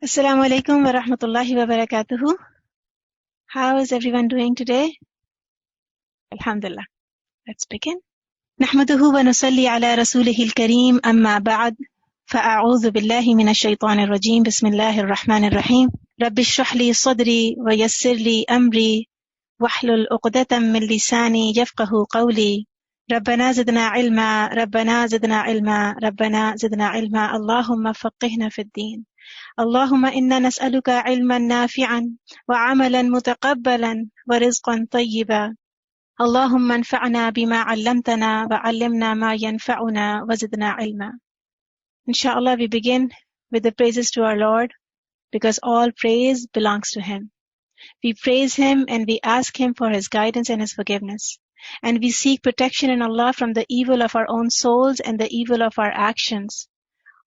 Assalamu alaikum wa rahmatullahi wa barakatuhu. How is everyone doing today? Alhamdulillah. Let's begin. نحمده ونصلي على رسوله الكريم أما بعد فأعوذ بالله من الشيطان الرجيم بسم الله الرحمن الرحيم رب اشرح لي صدري ويسر لي أمري واحلل عقدة من لساني يفقه قولي ربنا زدنا علما ربنا زدنا علما ربنا زدنا علما اللهم فقهنا في الدين اللهم إنا نسألك علما نافعا وعملا متقبلا ورزقا طيبا اللهم انفعنا بما علمتنا وعلمنا ما ينفعنا وزدنا علما. Inshallah, we begin with the praises to our Lord because all praise belongs to Him. We praise Him and we ask Him for His guidance and His forgiveness. And we seek protection in Allah from the evil of our own souls and the evil of our actions.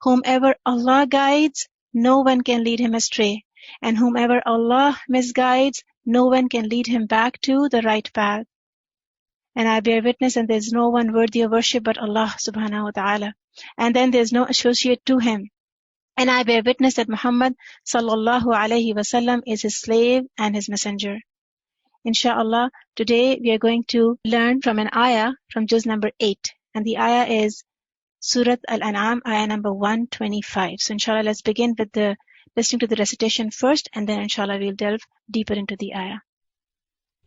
Whomever Allah guides, no one can lead him astray. And whomever Allah misguides, no one can lead him back to the right path. And I bear witness that there is no one worthy of worship but Allah subhanahu wa ta'ala. And then there is no associate to Him. And I bear witness that Muhammad sallallahu alayhi wasallam is His slave and His messenger. Inshallah, today we are going to learn from an ayah from juz number 8. And the ayah is Surat Al-Anam, ayah number 125. So inshallah, let's begin with the listening to the recitation first, and then inshallah we'll delve deeper into the ayah.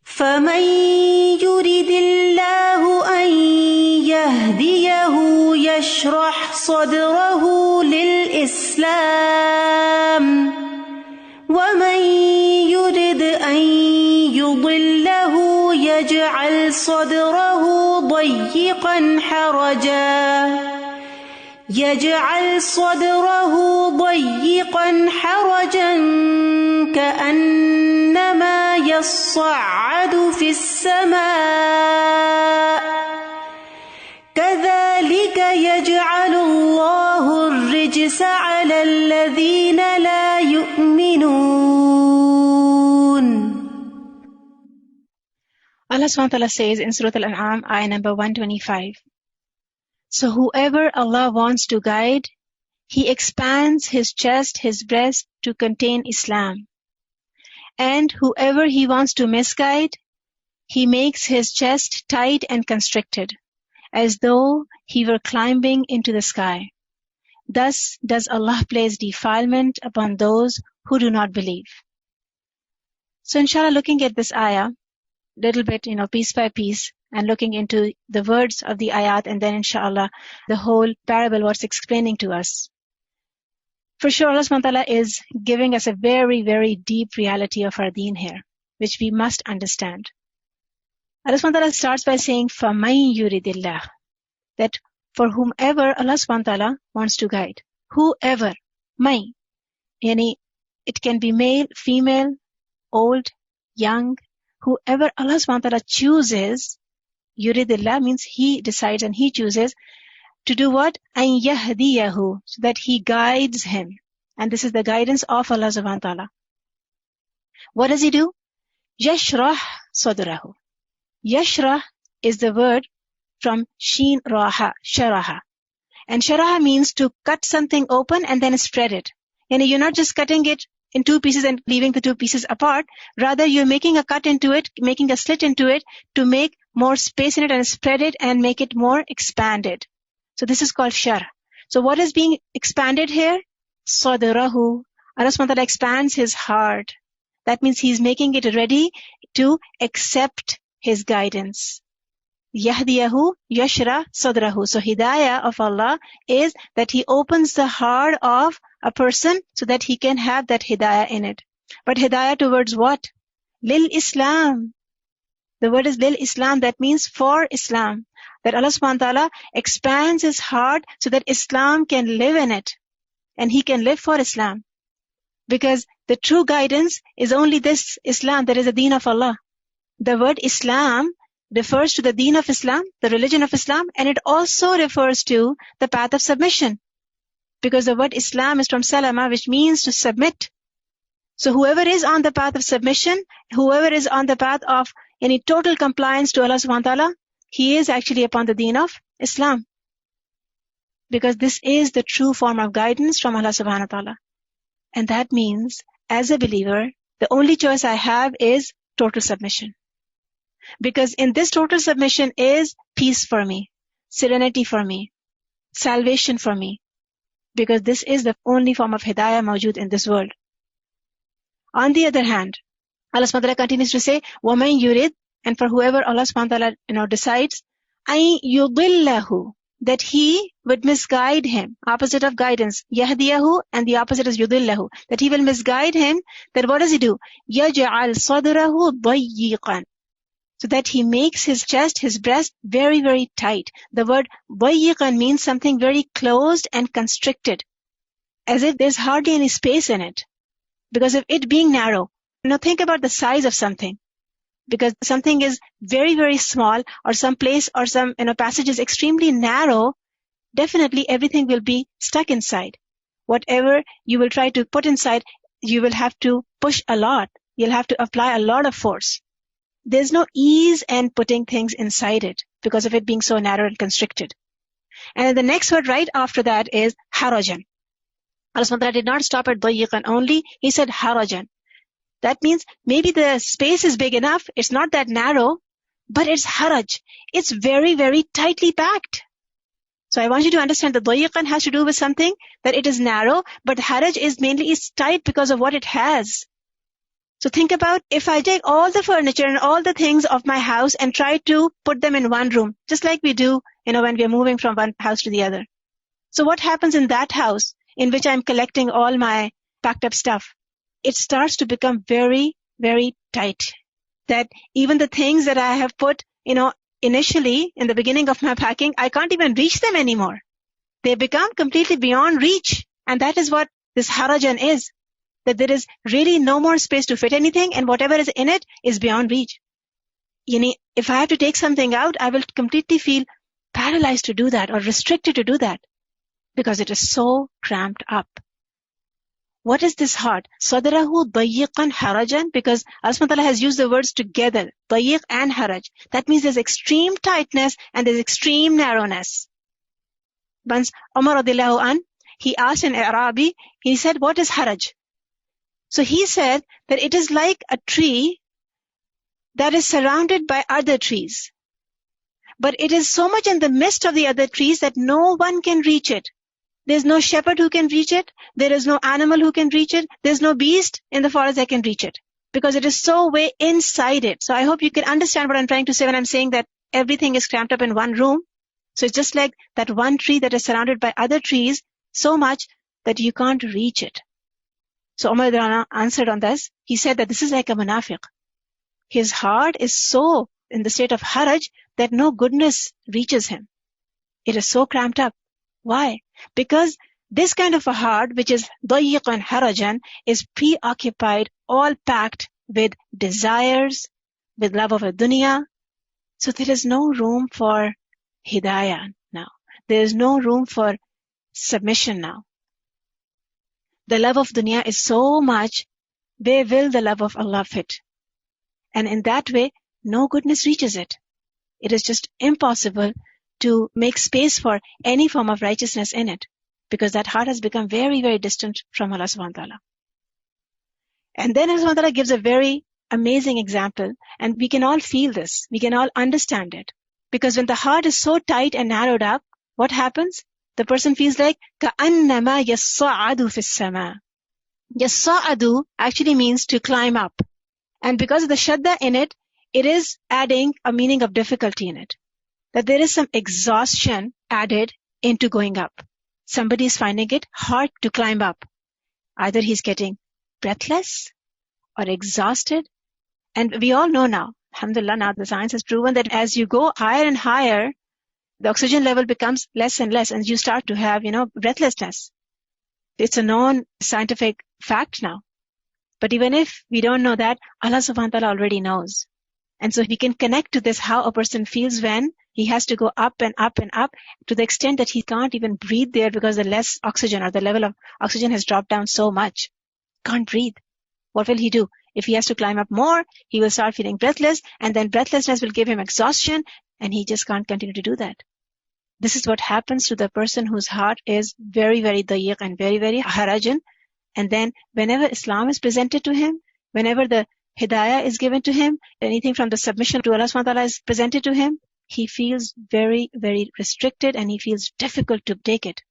فَمَن يُرِدِ اللَّهُ أَن يَهْدِيَهُ يَشْرَحْ صَدْرَهُ لِلْإِسْلَامِ وَمَن يُرِدْ أَن يُضِلَّهُ يَجْعَلْ صَدْرَهُ ضيقا حرجا كأنما يصعد في السماء كذلك يجعل الله الرجس على الذين لا يؤمنون. Allah subhanahu wa ta'ala says in Surah Al-An'am, ayah number 125, so whoever Allah wants to guide, He expands his chest, his breast to contain Islam. And whoever He wants to misguide, He makes his chest tight and constricted, as though he were climbing into the sky. Thus does Allah place defilement upon those who do not believe. So inshallah, looking at this ayah, little bit, piece by piece, and looking into the words of the ayat, and then inshallah, the whole parable, what's explaining to us. For sure, Allah subhanahu wa ta'ala is giving us a very, very deep reality of our deen here, which we must understand. Allah subhanahu wa ta'ala starts by saying, فَمَن يُرِدِ اللَّهُ, that for whomever Allah subhanahu wa ta'ala wants to guide. Whoever, may, yani it can be male, female, old, young, whoever Allah subhanahu wa ta'ala chooses, yuridillah means He decides and He chooses to do what? أَن يَهْدِيَهُ, so that He guides him. And this is the guidance of Allah subhanahu wa ta'ala. What does He do? يَشْرَحْ صَدْرَهُ. Yashrah is the word from sheen raha, sharaha. And sharaha means to cut something open and then spread it. You're not just cutting it in two pieces and leaving the two pieces apart. Rather, you're making a cut into it, making a slit into it to make more space in it and spread it and make it more expanded. So this is called shar. So what is being expanded here? Sadrahu. Allah subhanahu wa ta'ala expands His heart. That means He's making it ready to accept His guidance. Yahdiyahu yashra sadrahu. So hidayah of Allah is that He opens the heart of a person so that he can have that hidayah in it. But hidayah towards what? Lil Islam. The word is lil Islam, that means for Islam. That Allah subhanahu wa ta'ala expands His heart so that Islam can live in it. And he can live for Islam. Because the true guidance is only this Islam, that is the deen of Allah. The word Islam refers to the deen of Islam, the religion of Islam, and it also refers to the path of submission. Because the word Islam is from salama, which means to submit. So whoever is on the path of submission, whoever is on the path of any total compliance to Allah subhanahu wa ta'ala, he is actually upon the deen of Islam. Because this is the true form of guidance from Allah subhanahu wa ta'ala. And that means, as a believer, the only choice I have is total submission. Because in this total submission is peace for me, serenity for me, salvation for me. Because this is the only form of hidayah mawjood in this world. On the other hand, Allah subhanahu wa ta'ala continues to say, وَمَنْ يُرِدْ, and for whoever Allah subhanahu wa ta'ala decides, أَن يُضِلَّهُ, that He would misguide him. Opposite of guidance, يَهْدِيَهُ, and the opposite is يُضِلَّهُ, that He will misguide him. Then what does He do? يَجْعَلْ صَدْرَهُ ضَيِّقًا, so that He makes his chest, his breast very, very tight. The word ضَيِّقًا means something very closed and constricted, as if there's hardly any space in it. Because of it being narrow. Now think about the size of something. Because something is very, very small, or some place or some passage is extremely narrow, definitely everything will be stuck inside. Whatever you will try to put inside, you will have to push a lot. You'll have to apply a lot of force. There's no ease in putting things inside it because of it being so narrow and constricted. And the next word right after that is harajan. Allah subhanahu wa ta'ala did not stop at dayiqan only. He said harajan. That means maybe the space is big enough. It's not that narrow, but it's haraj. It's very, very tightly packed. So I want you to understand that dayiqan has to do with something that it is narrow, but haraj is mainly is tight because of what it has. So think about if I take all the furniture and all the things of my house and try to put them in one room, just like we do, when we are moving from one house to the other. So what happens in that house in which I'm collecting all my packed up stuff? It starts to become very, very tight. That even the things that I have put, initially in the beginning of my packing, I can't even reach them anymore. They become completely beyond reach. And that is what this harajan is. That there is really no more space to fit anything, and whatever is in it is beyond reach. If I have to take something out, I will completely feel paralyzed to do that or restricted to do that because it is so cramped up. What is this heart? Sadrahu dayiqan harajan, because Allah subhanahu wa ta'ala has used the words together, dayiq and haraj. That means there's extreme tightness and there's extreme narrowness. Once Umar radiallahu anh, he asked an Arabi, he said, what is haraj? So he said that it is like a tree that is surrounded by other trees. But it is so much in the midst of the other trees that no one can reach it. There's no shepherd who can reach it. There is no animal who can reach it. There's no beast in the forest that can reach it. Because it is so way inside it. So I hope you can understand what I'm trying to say when I'm saying that everything is cramped up in one room. So it's just like that one tree that is surrounded by other trees so much that you can't reach it. So Umar Rana answered on this. He said that this is like a munafiq. His heart is so in the state of haraj that no goodness reaches him. It is so cramped up. Why? Because this kind of a heart, which is dayiqan harajan, is preoccupied, all packed with desires, with love of a dunya. So there is no room for hidayah now. There is no room for submission now. The love of dunya is so much, where will the love of Allah fit? And in that way, no goodness reaches it. It is just impossible to make space for any form of righteousness in it, because that heart has become very, very distant from Allah subhanahu wa ta'ala. And then Allah subhanahu wa ta'ala gives a very amazing example, and we can all feel this, we can all understand it. Because when the heart is so tight and narrowed up, what happens? The person feels like كَأَنَّمَا يَصَّعَدُ فِي السَّمَاءِ. يَصَّعَدُ actually means to climb up. And because of the shadda in it, it is adding a meaning of difficulty in it. That there is some exhaustion added into going up. Somebody is finding it hard to climb up. Either he's getting breathless or exhausted. And we all know now, alhamdulillah, now the science has proven that as you go higher and higher, the oxygen level becomes less and less, and you start to have, breathlessness. It's a known scientific fact now. But even if we don't know that, Allah subhanahu wa ta'ala already knows. And so we can connect to this, how a person feels when he has to go up and up and up, to the extent that he can't even breathe there because the less oxygen or the level of oxygen has dropped down so much. Can't breathe. What will he do? If he has to climb up more, he will start feeling breathless, and then breathlessness will give him exhaustion, and he just can't continue to do that. This is what happens to the person whose heart is very, very dayiq and very, very harajan, And then whenever Islam is presented to him, whenever the hidayah is given to him, anything from the submission to Allah subhanahu wa ta'ala is presented to him, he feels very, very restricted and he feels difficult to take it.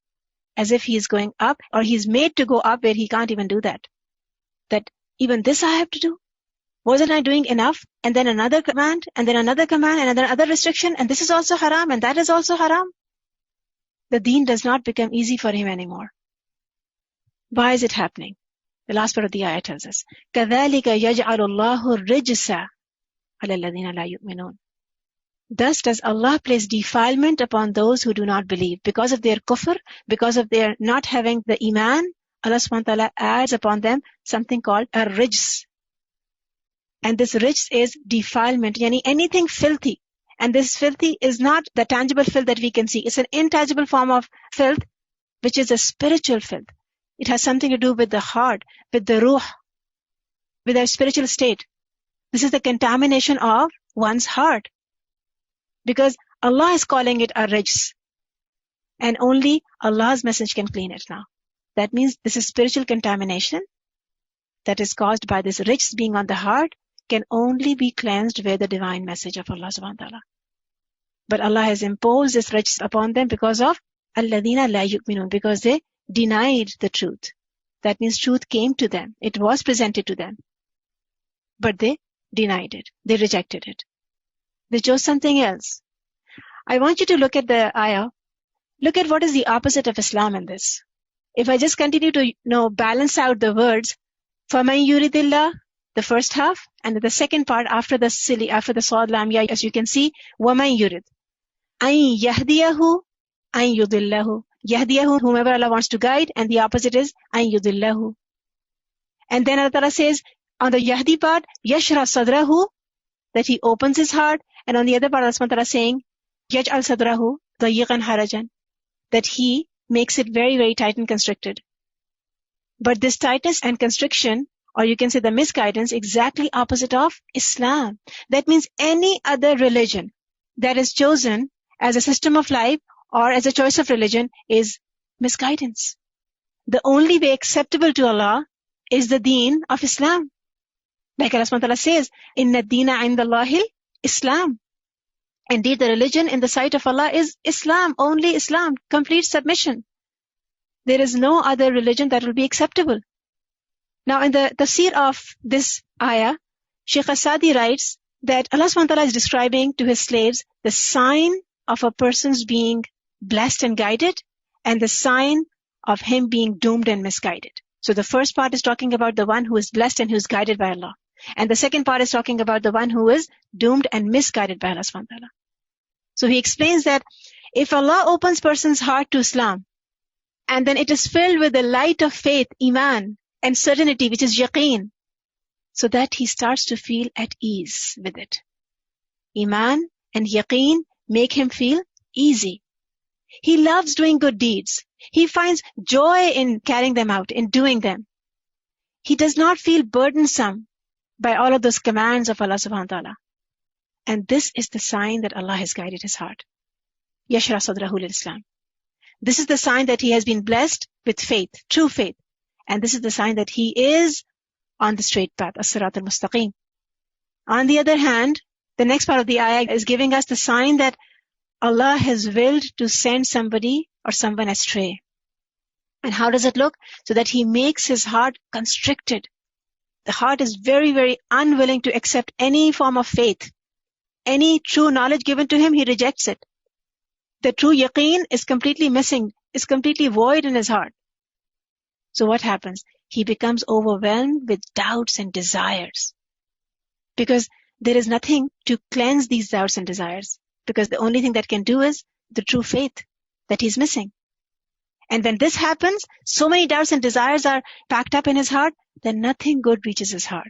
As if he is going up, or he's made to go up where he can't even do that. That even this I have to do? Wasn't I doing enough? And then another command, and then another command, and another restriction, and this is also haram, and that is also haram. The deen does not become easy for him anymore. Why is it happening? The last part of the ayah tells us, كَذَلِكَ يَجْعَلُ اللَّهُ الرِّجْسَ عَلَى الَّذِينَ لَا يُؤْمِنُونَ. Thus does Allah place defilement upon those who do not believe. Because of their kufr, because of their not having the iman, Allah subhanahu wa ta'ala adds upon them something called a rijs. And this rijs is defilement, yani anything filthy. And this filthy is not the tangible filth that we can see. It's an intangible form of filth, which is a spiritual filth. It has something to do with the heart, with the ruh, with our spiritual state. This is the contamination of one's heart. Because Allah is calling it a rijs. And only Allah's message can clean it now. That means this is spiritual contamination that is caused by this rijs being on the heart, can only be cleansed where the divine message of Allah subhanahu wa ta'ala. But Allah has imposed this rijs upon them because of الَّذِينَ لَا يُؤْمِنُونَ, because they denied the truth. That means truth came to them. It was presented to them. But they denied it. They rejected it. They chose something else. I want you to look at the ayah. Look at what is the opposite of Islam in this. If I just continue to balance out the words, فَمَنْ يُرِدِ اللَّهِ, the first half, and the second part after the Sawad Lam Ya, as you can see, وَمَنْ يُرِدْ أَنْ يَهْدِيَهُ أَنْ يُضِلَّهُ. Yahdiyahu, whomever Allah wants to guide, and the opposite is أَنْ يُضِلَّهُ. And then Allah Ta'ala says, on the Yahdi part, يَشْرَ صَدْرَهُ, that he opens his heart, and on the other part, Allah Subhanahu wa Ta'ala saying, يَجْعَلْ صَدْرَهُ ضَيِّقًا حَرَجًا, that he makes it very, very tight and constricted. But this tightness and constriction, or you can say the misguidance, exactly opposite of Islam. That means any other religion that is chosen as a system of life or as a choice of religion is misguidance. The only way acceptable to Allah is the deen of Islam. Like Allah subhanahu wa ta'ala says, Inna deena indallahi Islam. Indeed, the religion in the sight of Allah is Islam, only Islam, complete submission. There is no other religion that will be acceptable. Now, in the tafsir of this ayah, Shaykh Asadi writes that Allah subhanahu wa ta'ala is describing to his slaves the sign of a person's being blessed and guided, and the sign of him being doomed and misguided. So the first part is talking about the one who is blessed and who is guided by Allah. And the second part is talking about the one who is doomed and misguided by Allah subhanahu wa ta'ala. So he explains that if Allah opens person's heart to Islam, and then it is filled with the light of faith, iman, and certainty, which is yaqeen, so that he starts to feel at ease with it. Iman and yaqeen make him feel easy. He loves doing good deeds. He finds joy in carrying them out, in doing them. He does not feel burdensome by all of those commands of Allah subhanahu wa ta'ala. And this is the sign that Allah has guided his heart. Yashra sadrahu lil-Islam. This is the sign that he has been blessed with faith, true faith. And this is the sign that he is on the straight path, as-sirat al-mustaqim. On the other hand, the next part of the ayah is giving us the sign that Allah has willed to send somebody or someone astray. And how does it look? So that he makes his heart constricted. The heart is very, very unwilling to accept any form of faith. Any true knowledge given to him, he rejects it. The true yaqeen is completely missing, is completely void in his heart. So what happens? He becomes overwhelmed with doubts and desires. Because there is nothing to cleanse these doubts and desires. Because the only thing that can do is the true faith that he's missing. And when this happens, so many doubts and desires are packed up in his heart, then nothing good reaches his heart.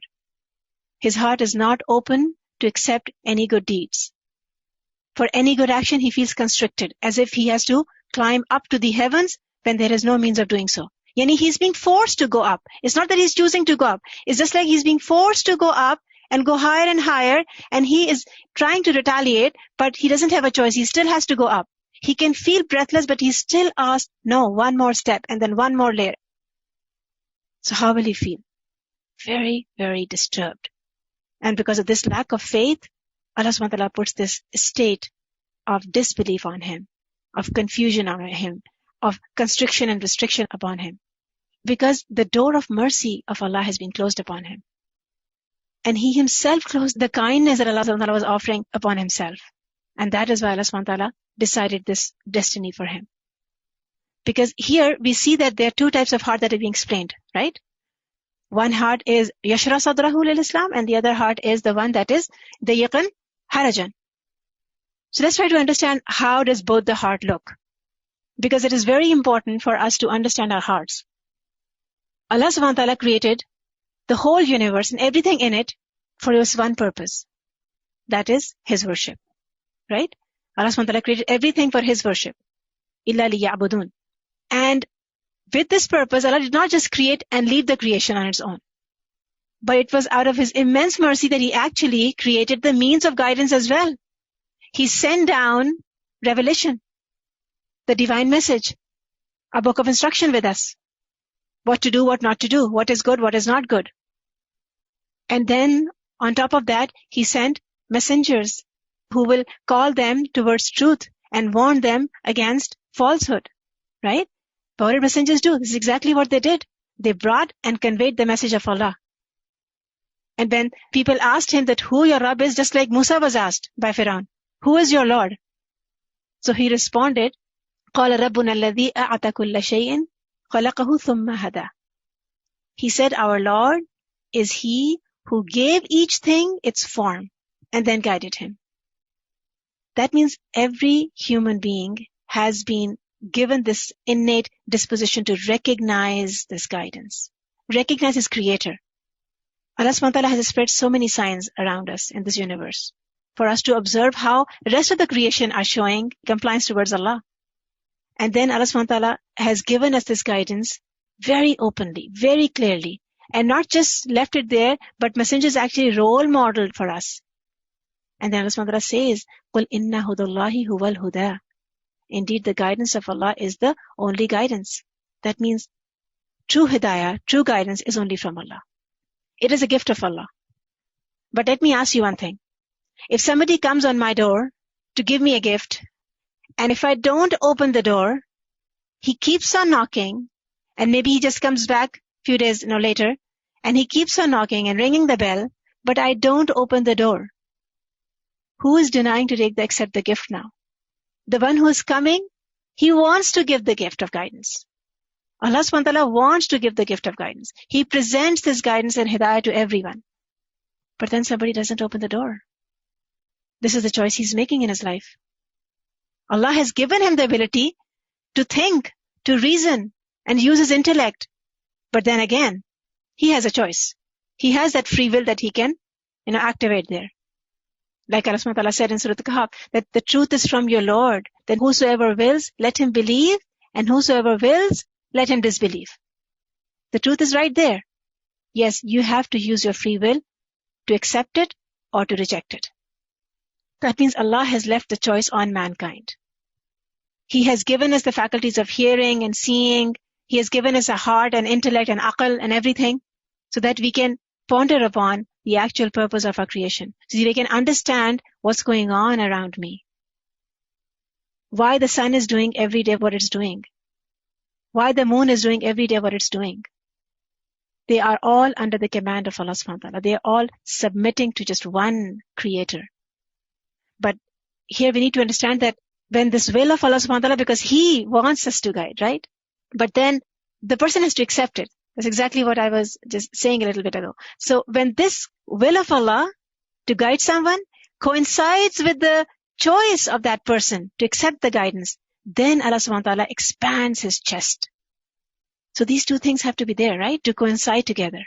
His heart is not open to accept any good deeds. For any good action, he feels constricted, as if he has to climb up to the heavens when there is no means of doing so. Yani he's being forced to go up. It's not that he's choosing to go up. It's just like he's being forced to go up and go higher and higher, and he is trying to retaliate, but he doesn't have a choice. He still has to go up. He can feel breathless, but he still asks, no, one more step, and then one more layer. So how will he feel? Very, very disturbed. And because of this lack of faith, Allah subhanahu wa ta'ala puts this state of disbelief on him, of confusion on him, of constriction and restriction upon him. Because the door of mercy of Allah has been closed upon him. And he himself closed the kindness that Allah subhanahu wa ta'ala was offering upon himself. And that is why Allah subhanahu wa ta'ala decided this destiny for him. Because here we see that there are two types of heart that are being explained, right? One heart is yashra sadrahu lil Islam, and the other heart is the one that is dayiqan harajan. So let's try to understand how does both the heart look. Because it is very important for us to understand our hearts. Allah subhanahu wa ta'ala created the whole universe and everything in it for this one purpose. That is His worship. Right? Allah subhanahu wa ta'ala created everything for His worship. Illa liya'budun. And with this purpose, Allah did not just create and leave the creation on its own. But it was out of His immense mercy that He actually created the means of guidance as well. He sent down revelation, the divine message, a book of instruction with us. What to do, what not to do, what is good, what is not good. And then, on top of that, He sent messengers who will call them towards truth and warn them against falsehood. Right? But what did messengers do? This is exactly what they did. They brought and conveyed the message of Allah. And when people asked him that who your Rabb is, just like Musa was asked by Firaun, who is your Lord? So he responded, قَالَ رَبُّنَا الَّذِي أَعْطَى كُلَّ شَيْءٍ خَلَقَهُ ثُمَّ هَدَى. He said, our Lord is He who gave each thing its form and then guided him. That means every human being has been given this innate disposition to recognize this guidance, recognize His Creator. Allah subhanahu wa ta'ala has spread so many signs around us in this universe for us to observe how the rest of the creation are showing compliance towards Allah. And then Allah subhanahu wa ta'ala has given us this guidance very openly, very clearly, and not just left it there, but messengers actually role modeled for us. And then Allah subhanahu wa ta'ala says, قُلْ إِنَّ هُدَى اللَّهِ هُوَ الْهُدَى. Indeed, the guidance of Allah is the only guidance. That means true hidayah, true guidance is only from Allah. It is a gift of Allah. But let me ask you one thing. If somebody comes on my door to give me a gift, and if I don't open the door, he keeps on knocking, and maybe he just comes back a few days later, and he keeps on knocking and ringing the bell, but I don't open the door. Who is denying to accept the gift now? The one who is coming, he wants to give the gift of guidance. Allah subhanahu wa ta'ala wants to give the gift of guidance. He presents this guidance and hidayah to everyone. But then somebody doesn't open the door. This is the choice he's making in his life. Allah has given him the ability to think, to reason, and use his intellect. But then again, he has a choice. He has that free will that he can, activate there. Like Allah subhanahu wa ta'ala said in Surah Al-Kahf, that the truth is from your Lord. Then whosoever wills, let him believe, and whosoever wills, let him disbelieve. The truth is right there. Yes, you have to use your free will to accept it or to reject it. That means Allah has left the choice on mankind. He has given us the faculties of hearing and seeing. He has given us a heart and intellect and aql and everything so that we can ponder upon the actual purpose of our creation. So we can understand what's going on around me. Why the sun is doing every day what it's doing. Why the moon is doing every day what it's doing. They are all under the command of Allah subhanahu wa ta'ala. They are all submitting to just one creator. But here we need to understand that when this will of Allah subhanahu wa ta'ala, because He wants us to guide, right? But then the person has to accept it. That's exactly what I was just saying a little bit ago. So when this will of Allah to guide someone coincides with the choice of that person to accept the guidance, then Allah subhanahu wa ta'ala expands His chest. So these two things have to be there, right? To coincide together.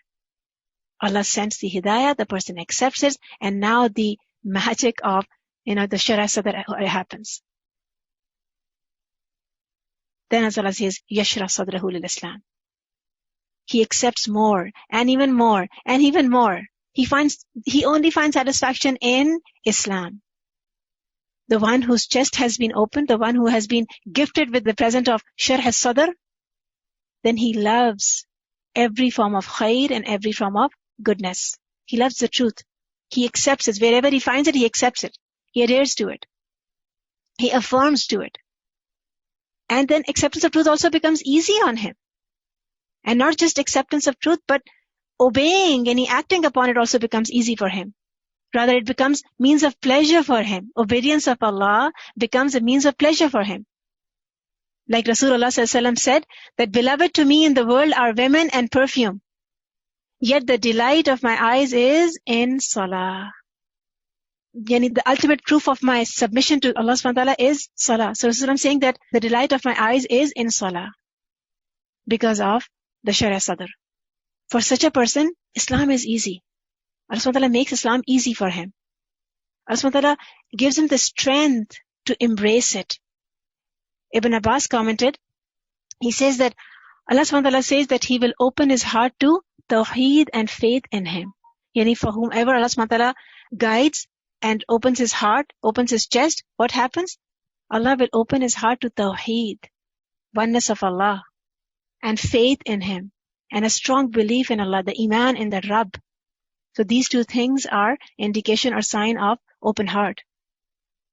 Allah sends the hidayah, the person accepts it, and now the magic of, the shara sadr happens. Then as Allah says, yashra sadrahu lil Islam. He accepts more, and even more, and even more. He only finds satisfaction in Islam. The one whose chest has been opened, the one who has been gifted with the present of sharh as-sadr, then he loves every form of khair and every form of goodness. He loves the truth. He accepts it. Wherever he finds it, he accepts it. He adheres to it. He affirms to it. And then acceptance of truth also becomes easy on him. And not just acceptance of truth, but obeying and acting upon it also becomes easy for him. Rather, it becomes means of pleasure for him. Obedience of Allah becomes a means of pleasure for him. Like Rasulullah ﷺ said, that beloved to me in the world are women and perfume. Yet the delight of my eyes is in salah. Yani the ultimate proof of my submission to Allah subhanahu wa ta'ala is salah. So Rasulullah is saying that the delight of my eyes is in salah. Because of the Shariah Sadr. For such a person, Islam is easy. Allah subhanahu wa ta'ala makes Islam easy for him. Allah subhanahu wa ta'ala gives him the strength to embrace it. Ibn Abbas commented, he says that Allah subhanahu wa ta'ala says that He will open his heart to tawheed and faith in Him. Yani for whomever Allah subhanahu wa ta'ala guides and opens his heart, opens his chest, what happens? Allah will open his heart to tawheed, oneness of Allah, and faith in Him, and a strong belief in Allah, the iman in the Rabb. So these two things are indication or sign of open heart.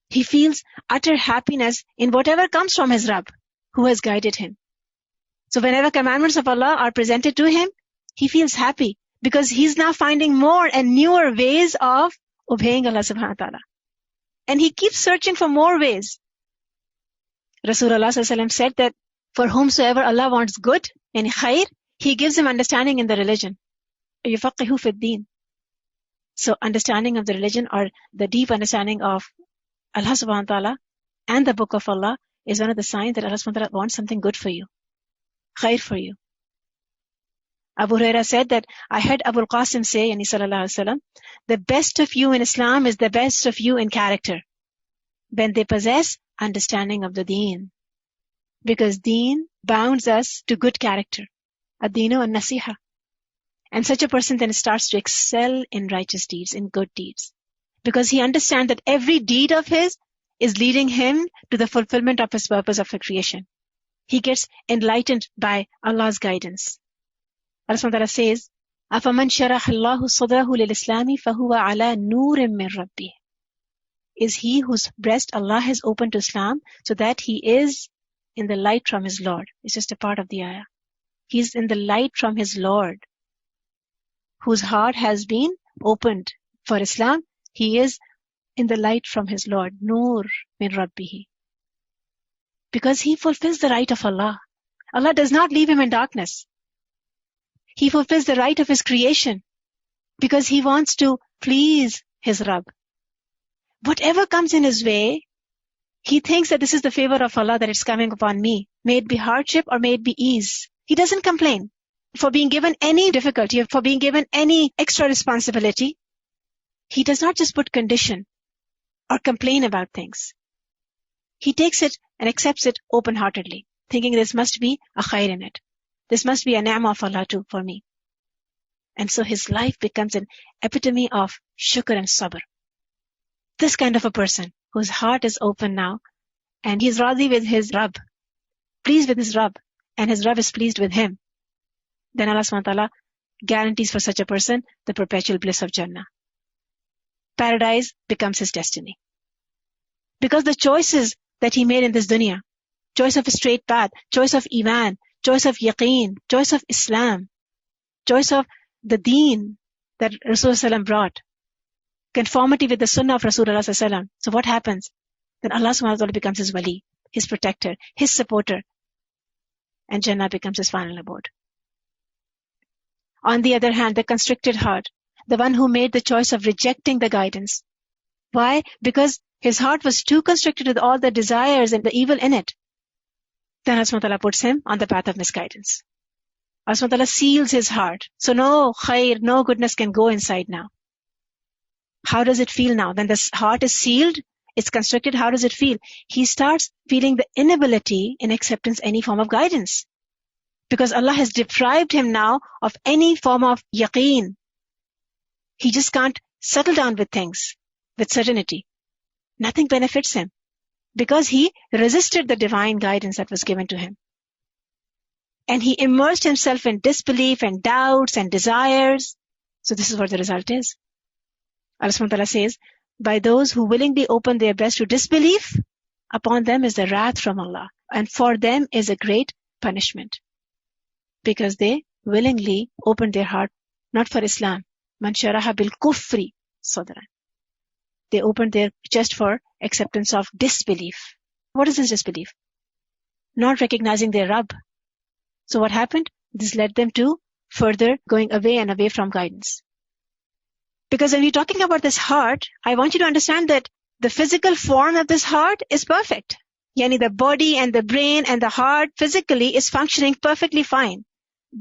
He feels utter happiness in whatever comes from his Rabb, who has guided him. So whenever commandments of Allah are presented to him, he feels happy because he's now finding more and newer ways of obeying Allah subhanahu wa ta'ala. And he keeps searching for more ways. Rasulullah ﷺ said that for whomsoever Allah wants good and khair, He gives him understanding in the religion. يُفَقِّهُ فِي الدِّينِ. So understanding of the religion or the deep understanding of Allah subhanahu wa ta'ala and the book of Allah is one of the signs that Allah subhanahu wa ta'ala wants something good for you. Khair for you. Abu Hurairah said that I heard Abu Qasim say, yani sallallahu alaihi wasallam, the best of you in Islam is the best of you in character, when they possess understanding of the deen. Because deen bounds us to good character. Ad-deenu an-nasiha. And such a person then starts to excel in righteous deeds, in good deeds. Because he understands that every deed of his is leading him to the fulfillment of his purpose of the creation. He gets enlightened by Allah's guidance. Allah subhanahu wa ta'ala says, أَفَمَنْ شَرَحَ اللَّهُ صَدْرَهُ لِلْإِسْلَامِ فَهُوَ عَلَى نُورٍ مِّن رَبِّهِ. Is he whose breast Allah has opened to Islam so that he is in the light from his Lord. It's just a part of the ayah. He's in the light from his Lord, whose heart has been opened for Islam. He is in the light from his Lord. Nur min Rabbihi. Because he fulfills the right of Allah. Allah does not leave him in darkness. He fulfills the right of his creation because he wants to please his Rabb. Whatever comes in his way, he thinks that this is the favor of Allah that it's coming upon me. May it be hardship or may it be ease. He doesn't complain for being given any difficulty or for being given any extra responsibility. He does not just put condition or complain about things. He takes it and accepts it open-heartedly, thinking this must be a khair in it. This must be a ni'mah of Allah too for me. And so his life becomes an epitome of shukr and sabr. This kind of a person whose heart is open now and he's radhi with his Rabb, pleased with his Rabb, and his Rabb is pleased with him, then Allah subhanahu wa ta'ala guarantees for such a person the perpetual bliss of Jannah. Paradise becomes his destiny. Because the choices that he made in this dunya, choice of a straight path, choice of iman, choice of yaqeen, choice of Islam, choice of the deen that Rasulullah brought, conformity with the sunnah of Rasulullah. So what happens? Then Allah subhanahu wa ta'ala becomes his wali, his protector, his supporter, and Jannah becomes his final abode. On the other hand, the constricted heart, the one who made the choice of rejecting the guidance. Why? Because his heart was too constricted with all the desires and the evil in it. Then Allah subhanahu wa ta'ala puts him on the path of misguidance. Allah subhanahu wa ta'ala seals his heart. So no khair, no goodness can go inside now. How does it feel now? When the heart is sealed, it's constricted, how does it feel? He starts feeling the inability in acceptance any form of guidance. Because Allah has deprived him now of any form of yaqeen. He just can't settle down with things, with certainty. Nothing benefits him. Because he resisted the divine guidance that was given to him. and he immersed himself in disbelief and doubts and desires. So this is what the result is. Allah subhanahu wa ta'ala says, by those who willingly open their breast to disbelief, upon them is the wrath from Allah, and for them is a great punishment. Because they willingly opened their heart, not for Islam. Man sharaha bil kufri sadran. They opened their chest for acceptance of disbelief. What is this disbelief? Not recognizing their Rabb. So what happened? This led them to further going away and away from guidance. Because when we're talking about this heart, I want you to understand that the physical form of this heart is perfect. Yani the body and the brain and the heart physically is functioning perfectly fine.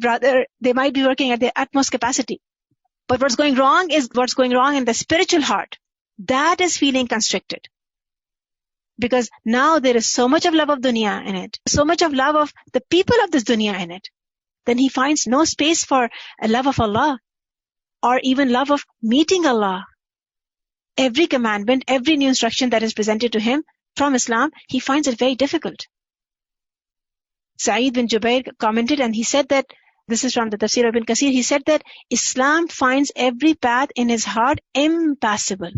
Rather, they might be working at their utmost capacity. But what's going wrong is what's going wrong in the spiritual heart. That is feeling constricted. Because now there is so much of love of dunya in it, so much of love of the people of this dunya in it. Then he finds no space for a love of Allah or even love of meeting Allah. Every commandment, every new instruction that is presented to him from Islam, he finds it very difficult. Sa'id bin Jubair commented and he said that, this is from the Tafsir of Ibn Kathir, he said that Islam finds every path in his heart impassable.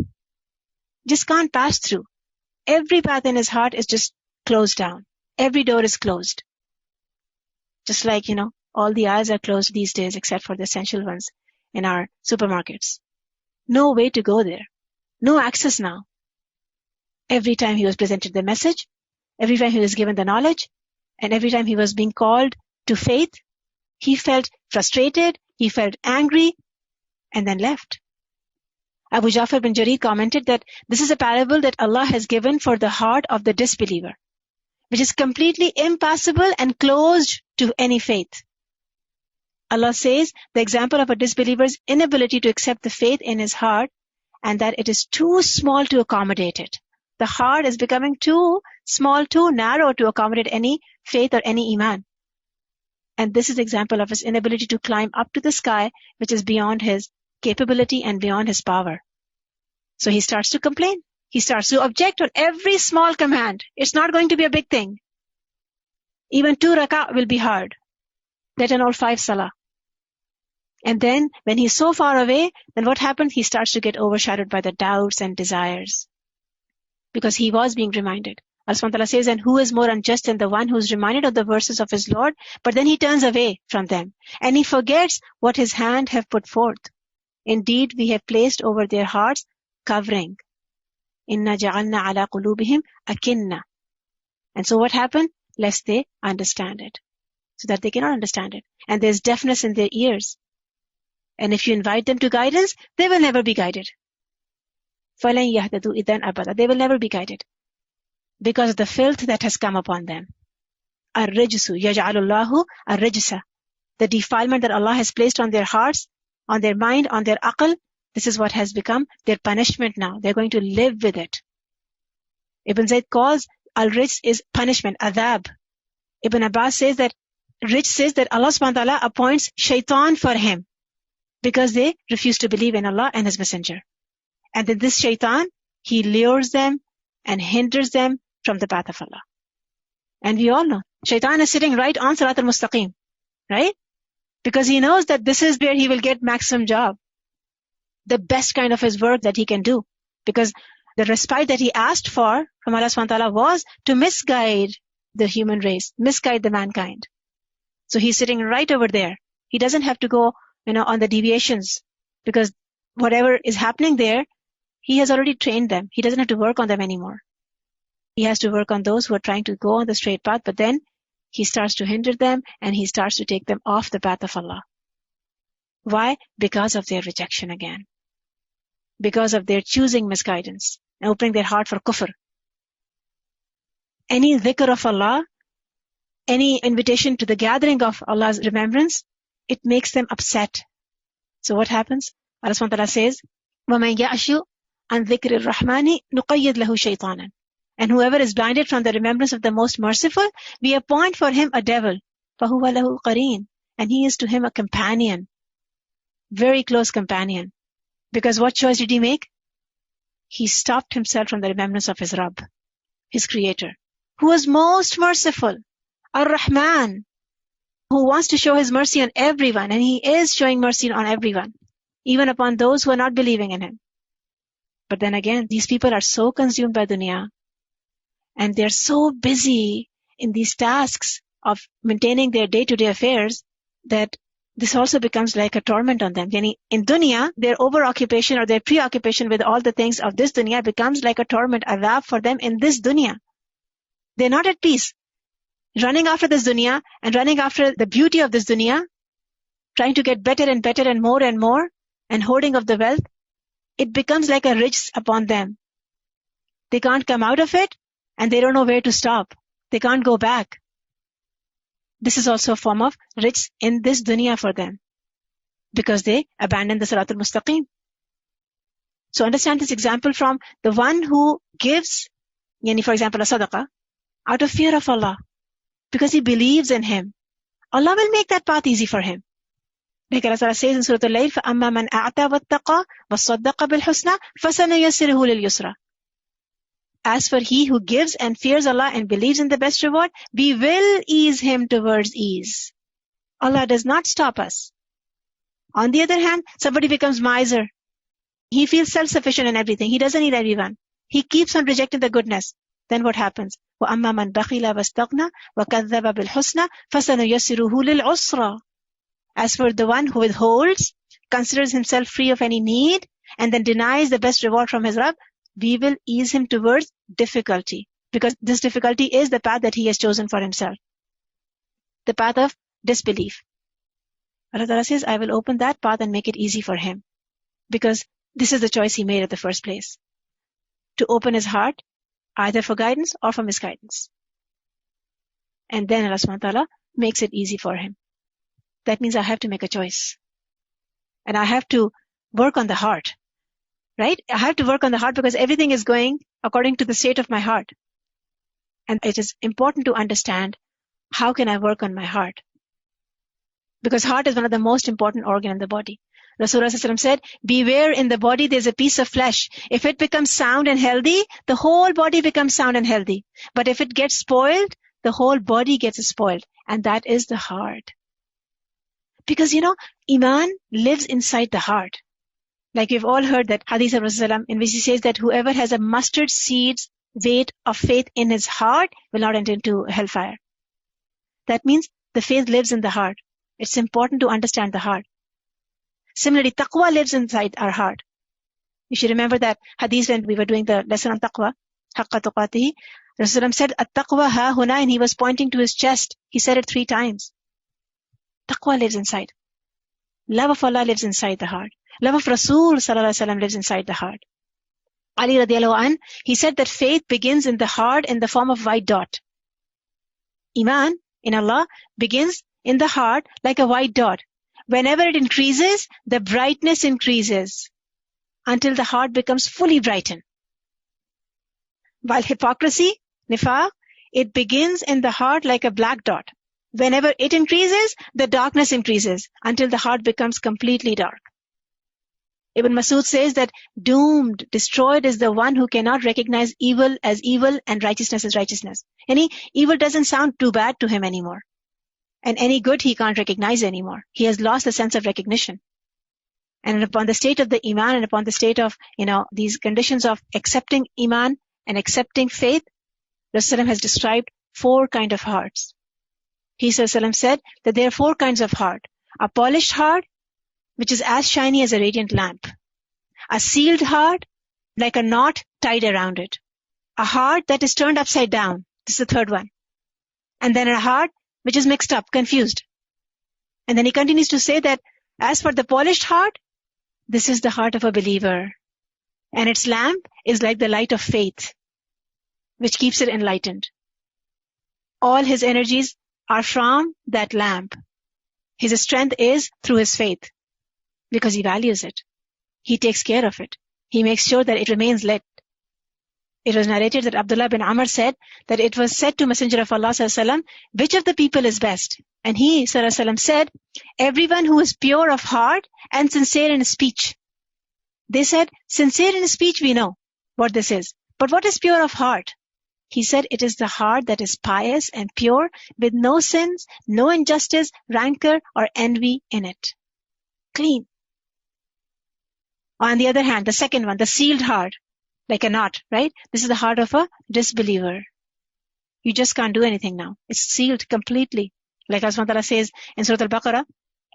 Just can't pass through. Every path in his heart is just closed down. Every door is closed. Just like, all the aisles are closed these days except for the essential ones in our supermarkets. No way to go there. No access now. Every time he was presented the message, every time he was given the knowledge, and every time he was being called to faith, he felt frustrated, he felt angry, and then left. Abu Ja'far bin Jarir commented that this is a parable that Allah has given for the heart of the disbeliever, which is completely impassable and closed to any faith. Allah says the example of a disbeliever's inability to accept the faith in his heart and that it is too small to accommodate it. The heart is becoming too small, too narrow to accommodate any faith or any iman. And this is the example of his inability to climb up to the sky, which is beyond his capability and beyond his power. So he starts to complain. He starts to object on every small command. It's not going to be a big thing. Even 2 rak'ah will be hard. Let alone 5 salah. And then when he's so far away, then what happens? He starts to get overshadowed by the doubts and desires. Because he was being reminded. Allah subhanahu wa ta'ala says, and who is more unjust than the one who is reminded of the verses of his Lord, but then he turns away from them. And he forgets what his hand have put forth. Indeed, we have placed over their hearts covering. Inna ja'alna ala qulubihim akinna. And so what happened? Lest they understand it. So that they cannot understand it. And there's deafness in their ears. And if you invite them to guidance, they will never be guided. فَلَنْ يَهْتَدُوا إِذًا أَبَدًا. They will never be guided. Because of the filth that has come upon them. الرِّجْسُ يَجْعَلُ اللَّهُ الرِّجْسَ. The defilement that Allah has placed on their hearts, on their mind, on their aql, this is what has become their punishment now. They're going to live with it. Ibn Zayd calls al-rijs is punishment, adhab. Ibn Abbas says that Rijs says that Allah subhanahu wa ta'ala appoints shaitan for him because they refuse to believe in Allah and His Messenger. And then this shaitan, he lures them and hinders them from the path of Allah. And we all know, shaitan is sitting right on Sirat al-Mustaqim, right? Because he knows that this is where he will get maximum job. The best kind of his work that he can do. Because the respite that he asked for from Allah subhanahu wa ta'ala was to misguide the human race, misguide the mankind. So he's sitting right over there. He doesn't have to go, on the deviations. Because whatever is happening there, he has already trained them. He doesn't have to work on them anymore. He has to work on those who are trying to go on the straight path, but then he starts to hinder them and he starts to take them off the path of Allah. Why? Because of their rejection again. Because of their choosing misguidance and opening their heart for kufr. Any dhikr of Allah, any invitation to the gathering of Allah's remembrance, it makes them upset. So what happens? Allah subhanahu wa ta'ala says, وَمَنْ يَعْشُ عَنْ ذِكْرِ الرَّحْمَنِ نُقَيِّدْ لَهُ شَيْطَانًا. And whoever is blinded from the remembrance of the Most Merciful, we appoint for him a devil. فَهُوَ لَهُ قَرِينٌ. And he is to him a companion. Very close companion. Because what choice did he make? He stopped himself from the remembrance of his Rabb, his Creator, who was most merciful, Ar-Rahman, who wants to show His mercy on everyone, and He is showing mercy on everyone, even upon those who are not believing in Him. But then again, these people are so consumed by dunya, and they're so busy in these tasks of maintaining their day-to-day affairs, that this also becomes like a torment on them. Yani in dunya, their over-occupation or their preoccupation with all the things of this dunya becomes like a torment, adhab for them in this dunya. They're not at peace. Running after this dunya and running after the beauty of this dunya, trying to get better and better and more, and hoarding of the wealth, it becomes like a ridge upon them. They can't come out of it, and they don't know where to stop. They can't go back. This is also a form of ridge in this dunya for them, because they abandon the Siratul Mustaqim. So understand this example from the one who gives, for example, a sadaqah, out of fear of Allah, because he believes in Him. Allah will make that path easy for him. Like Allah Ta'ala says in Surah Al-Layl, فَأَمَّا مَنْ أَعْتَى وَاتَّقَى وَصَّدَّقَ بِالْحُسْنَى فَسَنُيَسِّرُهُ لِلْيُسْرَى. As for he who gives and fears Allah and believes in the best reward, we will ease him towards ease. Allah does not stop us. On the other hand, somebody becomes miser. He feels self-sufficient in everything. He doesn't need everyone. He keeps on rejecting the goodness. Then what happens? وَأَمَّا مَنْ بَخِلَ وَاسْتَغْنَى وَكَذَّبَ بِالْحُسْنَى فَسَنُيَسِّرُهُ لِلْعُسْرَى. As for the one who withholds, considers himself free of any need, and then denies the best reward from his Rabb, we will ease him towards difficulty. Because this difficulty is the path that he has chosen for himself. The path of disbelief. Allah Ta'ala says, I will open that path and make it easy for him. Because this is the choice he made at the first place. To open his heart, either for guidance or for misguidance. And then Allah Subhanahu wa Ta'ala makes it easy for him. That means I have to make a choice. And I have to work on the heart. Right? I have to work on the heart because everything is going according to the state of my heart. And it is important to understand, how can I work on my heart? Because heart is one of the most important organ in the body. Rasulullah said, beware, in the body there's a piece of flesh. If it becomes sound and healthy, the whole body becomes sound and healthy. But if it gets spoiled, the whole body gets spoiled. And that is the heart. Because Iman lives inside the heart. Like we've all heard that hadith of Rasulullah in which he says that whoever has a mustard seed's weight of faith in his heart will not enter into hellfire. That means the faith lives in the heart. It's important to understand the heart. Similarly, taqwa lives inside our heart. You should remember that hadith when we were doing the lesson on taqwa, haqqa tuqatihi. Rasulullah said, at-taqwa ha huna, and he was pointing to his chest. He said it 3 times. Taqwa lives inside. Love of Allah lives inside the heart. Love of Rasul sallallahu alaihi wasallam lives inside the heart. Ali radiallahu anh, he said that faith begins in the heart in the form of white dot. Iman in Allah begins in the heart like a white dot. Whenever it increases, the brightness increases until the heart becomes fully brightened. While hypocrisy, nifaq, it begins in the heart like a black dot. Whenever it increases, the darkness increases until the heart becomes completely dark. Ibn Masud says that doomed, destroyed is the one who cannot recognize evil as evil and righteousness as righteousness. Evil doesn't sound too bad to him anymore. And any good he can't recognize anymore. He has lost the sense of recognition. And upon the state of the Iman and upon the state of, these conditions of accepting Iman and accepting faith, Rasulullah has described 4 kinds of hearts. He said that there are 4 kinds of heart. A polished heart, which is as shiny as a radiant lamp. A sealed heart, like a knot tied around it. A heart that is turned upside down. This is the 3rd one. And then a heart which is mixed up, confused. And then he continues to say that as for the polished heart, this is the heart of a believer. And its lamp is like the light of faith, which keeps it enlightened. All his energies are from that lamp. His strength is through his faith, because he values it. He takes care of it. He makes sure that it remains lit. It was narrated that Abdullah bin Amr said that it was said to Messenger of Allah ﷺ, which of the people is best? And he ﷺ said, everyone who is pure of heart and sincere in speech. They said, sincere in speech we know what this is. But what is pure of heart? He said it is the heart that is pious and pure, with no sins, no injustice, rancor, or envy in it. Clean. On the other hand, the second one, the sealed heart, like a knot, right? This is the heart of a disbeliever. You just can't do anything now. It's sealed completely. Like Allah subhanahu wa ta'ala says in Surah Al-Baqarah,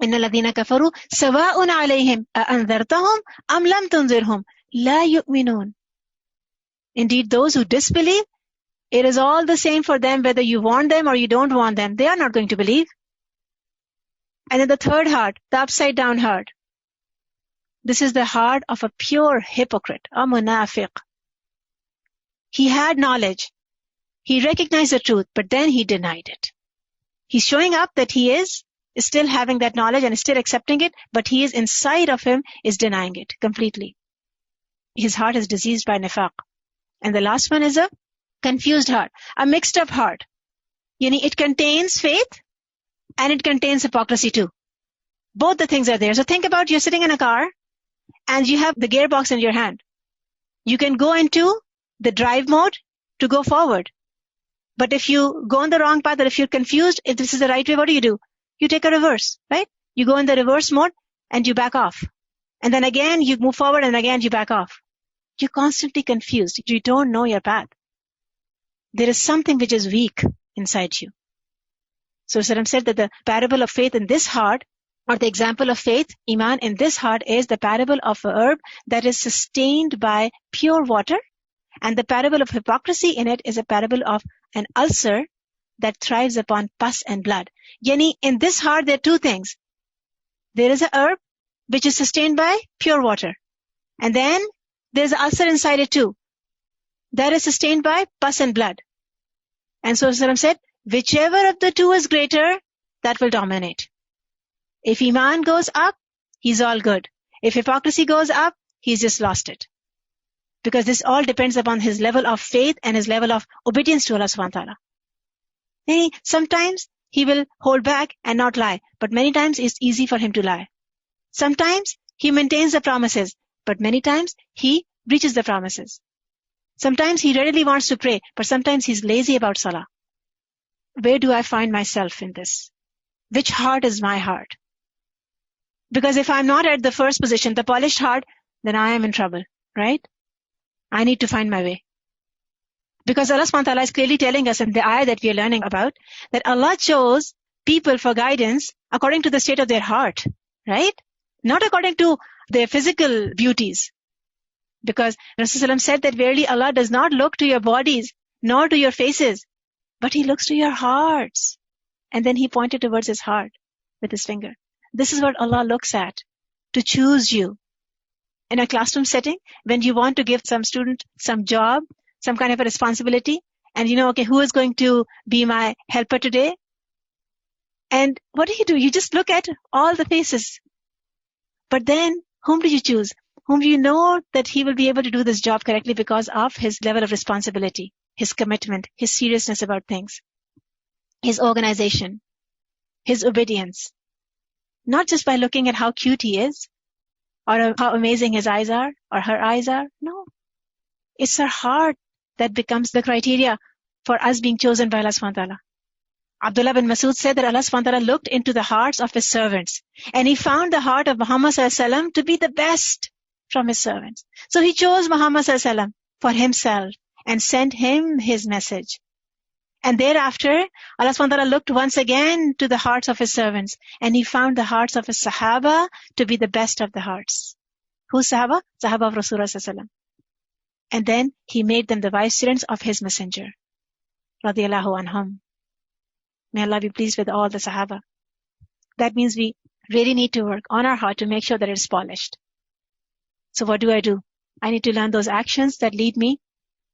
إِنَّ الَّذِينَ كَفَرُوا سَوَاءٌ عَلَيْهِمْ أَأَنذَرْتَهُمْ أَمْ لَمْ تُنذِرْهُمْ لَا يُؤْمِنُونَ. Indeed, those who disbelieve, it is all the same for them whether you warn them or you don't warn them. They are not going to believe. And then the third heart, the upside down heart. This is the heart of a pure hypocrite, a munafiq. He had knowledge. He recognized the truth, but then he denied it. He's showing up that he is still having that knowledge and is still accepting it, but he is inside of him is denying it completely. His heart is diseased by nifaq. And the last one is a confused heart, a mixed up heart. It contains faith and it contains hypocrisy too. Both the things are there. So think about you're sitting in a car and you have the gearbox in your hand. You can go into the drive mode to go forward. But if you go on the wrong path, or if you're confused, if this is the right way, what do? You take a reverse, right? You go in the reverse mode and you back off. And then again, you move forward and again you back off. You're constantly confused. You don't know your path. There is something which is weak inside you. So Salam said that the parable of faith in this heart, or the example of faith, iman, in this heart is the parable of a herb that is sustained by pure water. And the parable of hypocrisy in it is a parable of an ulcer that thrives upon pus and blood. Yani, in this heart there are two things. There is a herb which is sustained by pure water. And then there's an ulcer inside it too. That is sustained by pus and blood. And so Salam said, whichever of the two is greater, that will dominate. If iman goes up, he's all good. If hypocrisy goes up, he's just lost it. Because this all depends upon his level of faith and his level of obedience to Allah subhanahu wa ta'ala. Sometimes he will hold back and not lie, but many times it's easy for him to lie. Sometimes he maintains the promises, but many times he breaches the promises. Sometimes he readily wants to pray, but sometimes he's lazy about salah. Where do I find myself in this? Which heart is my heart? Because if I'm not at the first position, the polished heart, then I am in trouble, right? I need to find my way. Because Allah subhanahu wa ta'ala is clearly telling us in the ayah that we are learning about, that Allah chose people for guidance according to the state of their heart, right? Not according to their physical beauties. Because Rasulullah said that verily Allah does not look to your bodies, nor to your faces, but He looks to your hearts. And then He pointed towards His heart with His finger. This is what Allah looks at, to choose you. In a classroom setting, when you want to give some student some job, some kind of a responsibility, and okay, who is going to be my helper today? And what do? You just look at all the faces. But then, whom do you choose? Whom you know that he will be able to do this job correctly because of his level of responsibility, his commitment, his seriousness about things, his organization, his obedience. Not just by looking at how cute he is, or how amazing his eyes are, or her eyes are. No. It's her heart that becomes the criteria for us being chosen by Allah subhanahu wa ta'ala. Abdullah bin Masud said that Allah subhanahu wa ta'ala looked into the hearts of His servants, and He found the heart of Muhammad sallallahu alaihi wasallam to be the best from His servants. So He chose Muhammad sallallahu alaihi wasallam for Himself and sent him His message. And thereafter, Allah subhanahu wa ta'ala looked once again to the hearts of His servants, and He found the hearts of His Sahaba to be the best of the hearts. Who's Sahaba? Sahaba of Rasulullah sallallahu alaihi wasallam. And then He made them the vicegerents of His messenger. Radiyallahu anhum. May Allah be pleased with all the Sahaba. That means we really need to work on our heart to make sure that it is polished. So what do? I need to learn those actions that lead me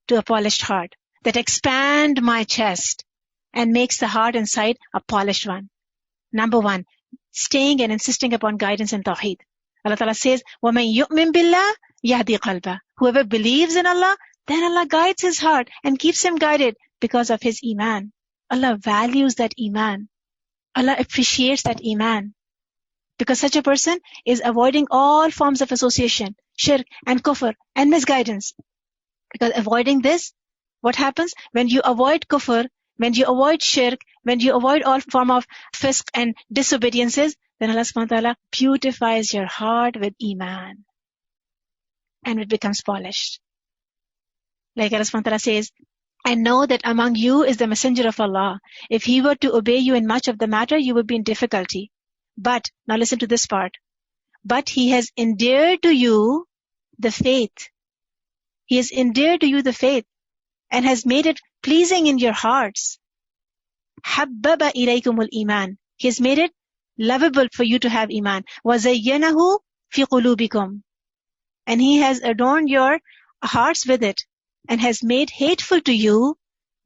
to a polished heart, that expand my chest and makes the heart inside a polished one. Number one, staying and insisting upon guidance in Tawheed. Allah Ta'ala says, وَمَنْ يُؤْمِن بِاللَّهِ يَهْدِي قَلْبَهُ. Whoever believes in Allah, then Allah guides his heart and keeps him guided because of his iman. Allah values that iman. Allah appreciates that iman. Because such a person is avoiding all forms of association, shirk and kufr and misguidance. Because avoiding this What happens when you avoid kufr, when you avoid shirk, when you avoid all form of fisq and disobediences, then Allah subhanahu wa ta'ala beautifies your heart with iman. And it becomes polished. Like Allah subhanahu wa ta'ala says, I know that among you is the messenger of Allah. If he were to obey you in much of the matter, you would be in difficulty. But, now listen to this part. But he has endeared to you the faith. He has endeared to you the faith and has made it pleasing in your hearts. حَبَّبَ إِلَيْكُمُ الْإِيمَانِ. He has made it lovable for you to have iman. وَزَيَّنَهُ فِي قُلُوبِكُمْ. And he has adorned your hearts with it and has made hateful to you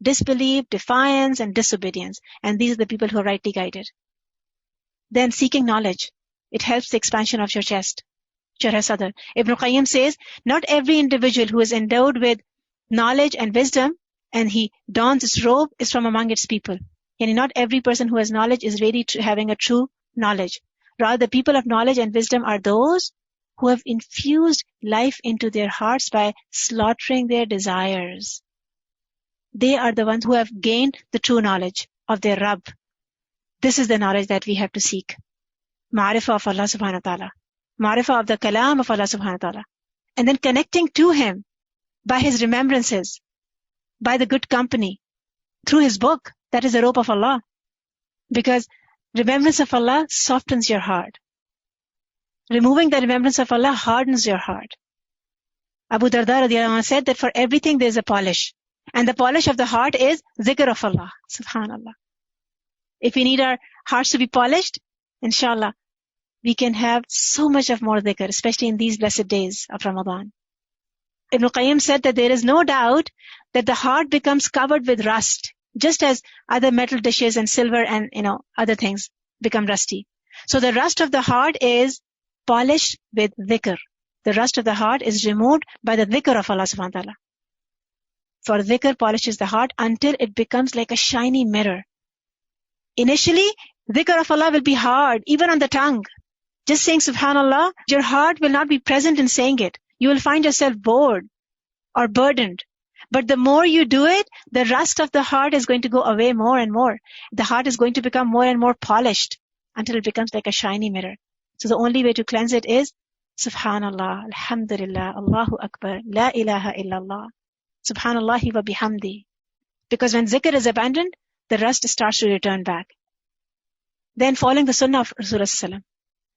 disbelief, defiance, and disobedience. And these are the people who are rightly guided. Then seeking knowledge. It helps the expansion of your chest. Sharh Sadr. Ibn Qayyim says, not every individual who is endowed with knowledge and wisdom and he dons its robe is from among its people. And not every person who has knowledge is really having a true knowledge. Rather, the people of knowledge and wisdom are those who have infused life into their hearts by slaughtering their desires. They are the ones who have gained the true knowledge of their Rabb. This is the knowledge that we have to seek. Ma'rifah of Allah subhanahu wa ta'ala. Ma'rifah of the kalam of Allah subhanahu wa ta'ala. And then connecting to Him by His remembrances, by the good company, through His book. That is the rope of Allah. Because remembrance of Allah softens your heart. Removing the remembrance of Allah hardens your heart. Abu Darda radiyallahu anhu said that for everything there is a polish. And the polish of the heart is zikr of Allah. Subhanallah. If we need our hearts to be polished, inshallah, we can have so much of more zikr, especially in these blessed days of Ramadan. Ibn Qayyim said that there is no doubt that the heart becomes covered with rust, just as other metal dishes and silver and other things become rusty. So the rust of the heart is polished with dhikr. The rust of the heart is removed by the dhikr of Allah subhanahu wa ta'ala. For dhikr polishes the heart until it becomes like a shiny mirror. Initially, dhikr of Allah will be hard, even on the tongue. Just saying subhanallah, your heart will not be present in saying it. You will find yourself bored or burdened. But the more you do it, the rust of the heart is going to go away more and more. The heart is going to become more and more polished until it becomes like a shiny mirror. So the only way to cleanse it is subhanallah, alhamdulillah, Allahu Akbar, la ilaha illallah, subhanallahi wa bihamdi. Because when zikr is abandoned, the rust starts to return back. Then following the sunnah of Rasulullah.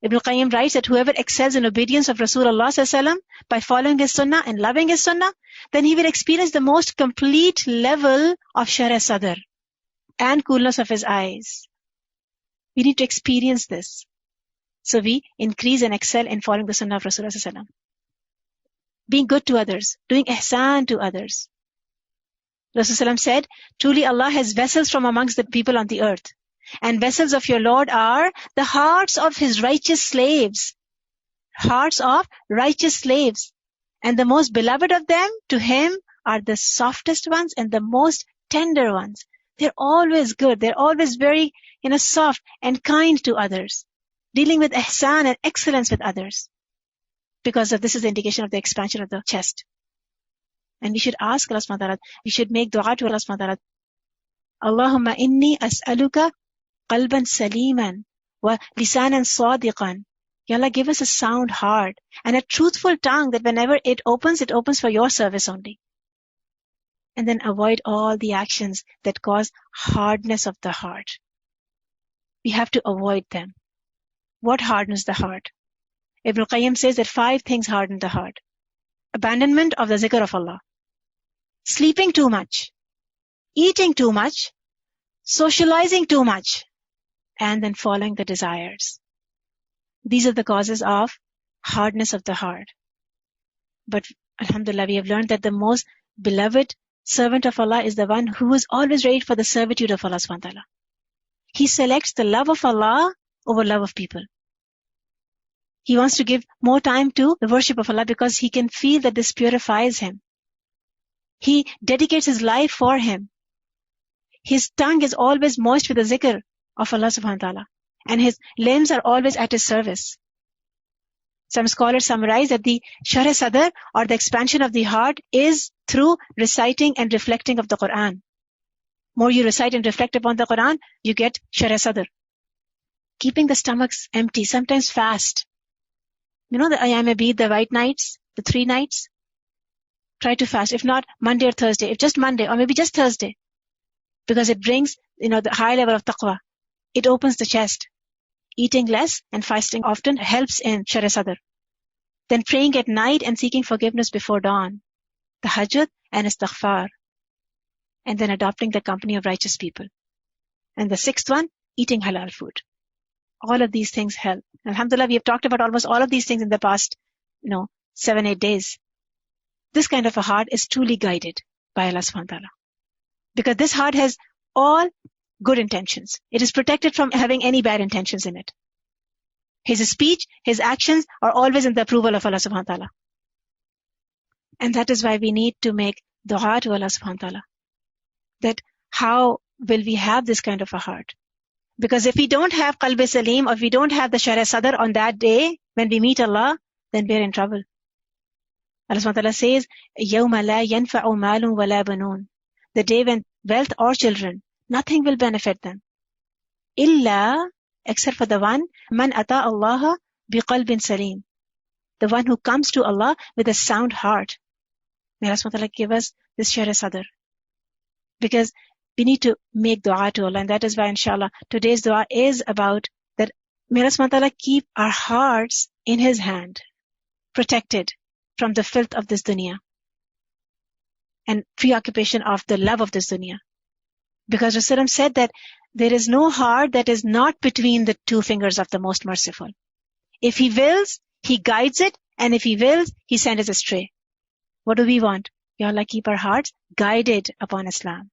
Ibn Qayyim writes that whoever excels in obedience of Rasulullah by following his sunnah and loving his sunnah, then he will experience the most complete level of Sharh Sadr and coolness of his eyes. We need to experience this. So we increase and excel in following the sunnah of Rasulullah. Being good to others, doing ihsan to others. Rasulullah said, truly Allah has vessels from amongst the people on the earth. And vessels of your Lord are the hearts of His righteous slaves. Hearts of righteous slaves. And the most beloved of them to Him are the softest ones and the most tender ones. They're always good. They're always very, soft and kind to others. Dealing with ihsan and excellence with others. Because of this is the indication of the expansion of the chest. And we should ask Allah subhanahu wa ta'ala. We should make dua to Allah subhanahu wa ta'ala. Allahumma inni as'aluka qalban saliman wa lisanan sadiqan. Ya Allah, give us a sound heart and a truthful tongue that whenever it opens for your service only. And then avoid all the actions that cause hardness of the heart. We have to avoid them. What hardens the heart? Ibn Qayyim says that 5 things harden the heart. Abandonment of the zikr of Allah. Sleeping too much. Eating too much. Socializing too much. And then following the desires. These are the causes of hardness of the heart. But alhamdulillah, we have learned that the most beloved servant of Allah is the one who is always ready for the servitude of Allah subhanahu wa ta'ala. He selects the love of Allah over love of people. He wants to give more time to the worship of Allah because he can feel that this purifies him. He dedicates his life for Him. His tongue is always moist with the zikr of Allah subhanahu wa ta'ala. And his limbs are always at His service. Some scholars summarize that the Sharh Sadr or the expansion of the heart is through reciting and reflecting of the Quran. More you recite and reflect upon the Quran, you get Sharh Sadr. Keeping the stomachs empty, sometimes fast. You know the Ayam Beed, the white nights, the 3 nights? Try to fast. If not, Monday or Thursday. If just Monday, or maybe just Thursday. Because it brings, the high level of taqwa. It opens the chest. Eating less and fasting often helps in Sharh Sadr. Then praying at night and seeking forgiveness before dawn. Tahajjud and istighfar. And then adopting the company of righteous people. And the 6th one, eating halal food. All of these things help. Alhamdulillah, we have talked about almost all of these things in the past, 7-8 days. This kind of a heart is truly guided by Allah subhanahu wa ta'ala. Because this heart has all good intentions. It is protected from having any bad intentions in it. His speech, his actions are always in the approval of Allah subhanahu wa ta'ala. And that is why we need to make dua to Allah subhanahu wa ta'ala. That how will we have this kind of a heart? Because if we don't have qalb salim, or if we don't have the Sharh Sadr on that day, when we meet Allah, then we're in trouble. Allah subhanahu wa ta'ala says, يَوْمَ لَا يَنْفَعُ مَالٌ وَلَا بَنُونَ. The day when wealth or children, nothing will benefit them. إِلَّا, except for the one, مَنْ أَتَى اللَّهَ بِقَلْبٍ سَلِيمٍ. The one who comes to Allah with a sound heart. May Allah subhanahu wa ta'ala give us this Sharh Sadr. Because we need to make dua to Allah, and that is why, inshallah, today's dua is about that. May Allah subhanahu wa ta'ala keep our hearts in His hand, protected from the filth of this dunya and preoccupation of the love of this dunya. Because Rasulullah said that there is no heart that is not between the 2 fingers of the Most Merciful. If He wills, He guides it, and if He wills, He sends us astray. What do we want? Ya Allah, keep our hearts guided upon Islam.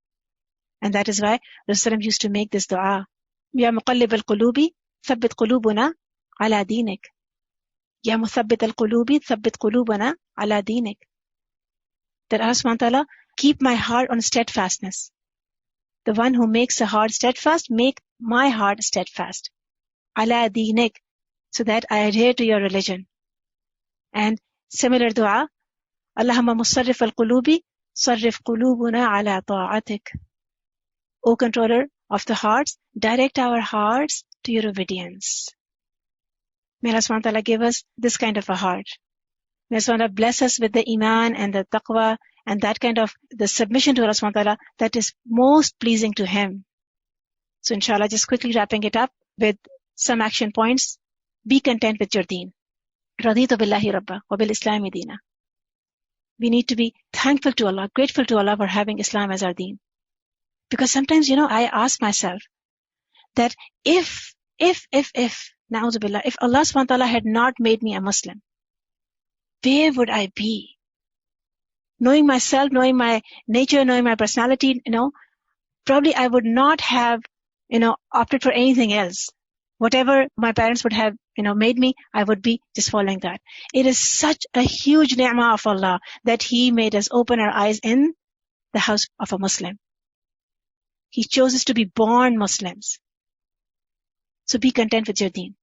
And that is why Rasulullah used to make this dua. Ya muqallib al-qulubi, thabbit qulubuna ala dinik. Ya muthabbit al-qulubi, thabbit qulubuna ala dinik. That Allah subhanahu wa ta'ala, keep my heart on steadfastness. The one who makes the heart steadfast, make my heart steadfast. Ala dinik, so that I adhere to your religion. And similar dua, Allahumma musarrif al-qulubi, sarrif qulubuna ala ta'atik. O controller of the hearts, direct our hearts to your obedience. May Allah subhanahu wa ta'ala give us this kind of a heart. May Allah subhanahu wa ta'ala bless us with the iman and the taqwa and that kind of the submission to Allah subhanahu wa ta'ala that is most pleasing to Him. So inshallah, just quickly wrapping it up with some action points. Be content with your deen. Raditu billahi rabba wa bil islami deena. We need to be thankful to Allah, grateful to Allah for having Islam as our deen. Because sometimes, I ask myself that if na'udhu billah, if Allah subhanahu wa ta'ala had not made me a Muslim, where would I be? Knowing myself, knowing my nature, knowing my personality, probably I would not have, opted for anything else. Whatever my parents would have, made me, I would be just following that. It is such a huge ni'mah of Allah that He made us open our eyes in the house of a Muslim. He chose us to be born Muslims. So be content with your deen.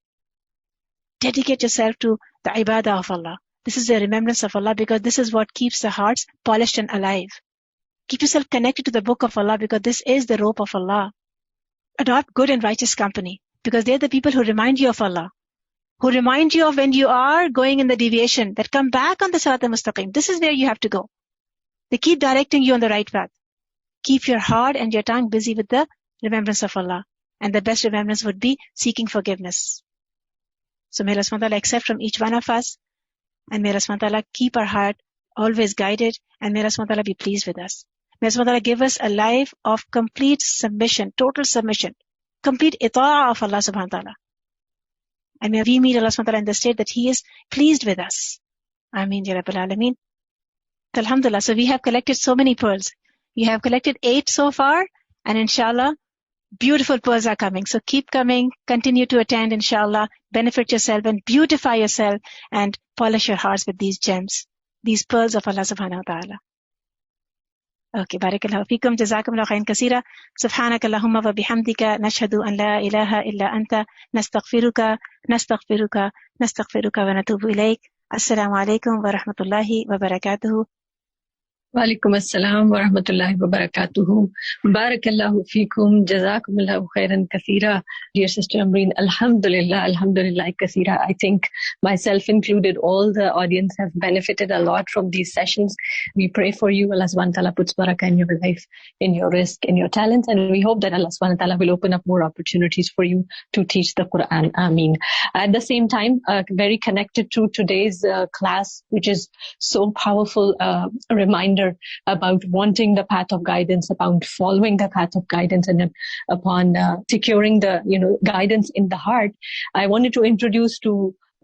Dedicate yourself to the ibadah of Allah. This is the remembrance of Allah, because this is what keeps the hearts polished and alive. Keep yourself connected to the book of Allah, because this is the rope of Allah. Adopt good and righteous company, because they're the people who remind you of Allah, who remind you of when you are going in the deviation, that come back on the Sirat al-Mustaqim. This is where you have to go. They keep directing you on the right path. Keep your heart and your tongue busy with the remembrance of Allah. And the best remembrance would be seeking forgiveness. So may Allah subhanahu wa ta'ala accept from each one of us. And may Allah subhanahu wa ta'ala keep our heart always guided. And may Allah subhanahu wa ta'ala be pleased with us. May Allah subhanahu wa ta'ala give us a life of complete submission, total submission, complete ita'ah of Allah subhanahu wa ta'ala. And may we meet Allah subhanahu wa ta'ala in the state that He is pleased with us. Ameen ya Rabbal Alameen. Alhamdulillah. So we have collected so many pearls. We have collected 8 so far, and inshallah, beautiful pearls are coming. So keep coming, continue to attend, inshallah, benefit yourself and beautify yourself and polish your hearts with these gems, these pearls of Allah subhanahu wa ta'ala. Okay, barakallahu feekum, jazakumullahu khairan kaseera. Subhanakallahumma wa bihamdika, nashhadu an la ilaha illa anta, nastaghfiruka wa natubu ilayk. Assalamu alaikum wa rahmatullahi wa barakatuhu. وعلیکم السلام ورحمۃ اللہ وبرکاتہ. بارک اللہ فیکم, جزاکم اللہ خیرا کثیرا. Dear Sister Ambreen, alhamdulillah kaseera. I think myself included, all the audience have benefited a lot from these sessions. We pray for you. Allah subhanahu wa ta'ala puts barakah in your life, in your risk, in your talents, and we hope that Allah subhanahu wa ta'ala will open up more opportunities for you to teach the Quran. Ameen. At the same time, very connected to today's class, which is so powerful, a reminder about wanting the path of guidance, about following the path of guidance, and upon securing the guidance in the heart. I wanted to introduce to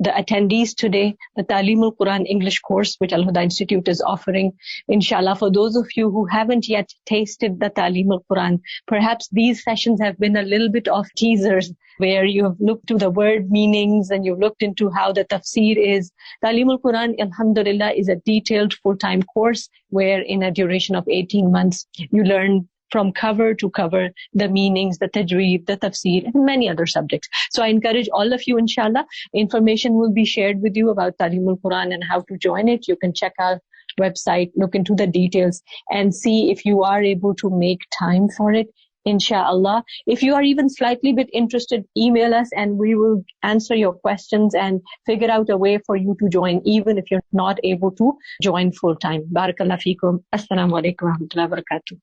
the attendees today the Talim-ul-Quran English course which Al-Huda Institute is offering. Inshallah, for those of you who haven't yet tasted the Talim-ul-Quran, perhaps these sessions have been a little bit of teasers where you have looked to the word meanings and you've looked into how the tafsir is. Talim-ul-Quran, alhamdulillah, is a detailed full-time course where in a duration of 18 months you learn from cover to cover the meanings, the tajweed, the tafsir, and many other subjects. So I encourage all of you, inshallah. Information will be shared with you about Talim-ul-Quran and how to join it. You can check our website, look into the details, and see if you are able to make time for it, inshallah. If you are even slightly bit interested, email us and we will answer your questions and figure out a way for you to join, even if you're not able to join full time. Barakallah feekum. Assalamu alaikum wa rahmatullahi wa barakatuh.